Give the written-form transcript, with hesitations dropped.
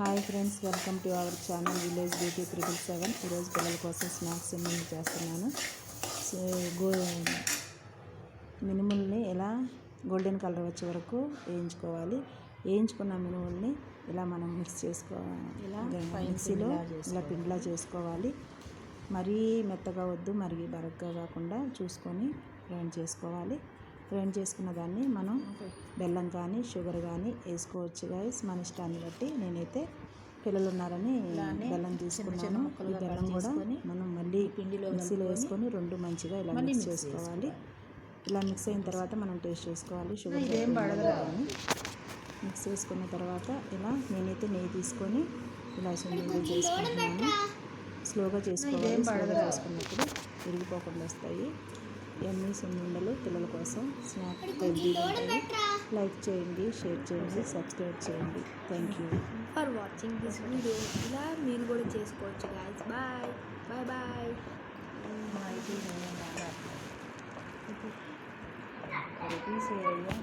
Hi friends, welcome to our channel village beauty 777. ఈరోజు పిల్లల కోసం స్నాక్స్ నేను చేస్తున్నాను. మినుముల్ని ఎలా గోల్డెన్ కలర్ వచ్చే వరకు వేయించుకోవాలి. వేయించుకున్న మినుముల్ని ఇలా మనం మిక్స్ చేసుకోవాలి. ఇలా మిక్సీలో ఇలా పిండిలా చేసుకోవాలి. మరీ మెత్తగా వద్దు, మరీ బరగ్గా కాకుండా చూసుకొని గ్రైండ్ చేసుకోవాలి. గ్రైండ్ చేసుకున్న దాన్ని మనం బెల్లం కానీ షుగర్ కానీ వేసుకోవచ్చు గైస్, మన ఇష్టాన్ని బట్టి. నేనైతే పిల్లలు ఉన్నారని బెల్లం తీసుకున్నాను. ఈ బెల్లం కూడా మనం మళ్ళీ మిక్సీలో వేసుకొని రెండు మంచిగా ఇలా మిక్స్ చేసుకోవాలి. ఇలా మిక్స్ అయిన తర్వాత మనం టేస్ట్ చేసుకోవాలి. షుగర్ ఏం పడదని మిక్స్ చేసుకున్న తర్వాత ఇలా నేనైతే నెయ్యి తీసుకొని ఇలా సున్నిగా చేసుకుంటున్నాను. స్లోగా చేసుకోవాలి. స్లోగా చేసుకున్నప్పుడు విరిగిపోకుండా వస్తాయి. ఎన్ని సున్నుండలు పిల్లల కోసం స్నాక్ హెల్తీగా ఉంటాయి. లైక్ చేయండి, షేర్ చేయండి, సబ్స్క్రైబ్ చేయండి. Thank you for watching this video. ఇలా మీరు కూడా చేసుకోవచ్చు గాయస్. Bye bye bye. తీసేయ్యా.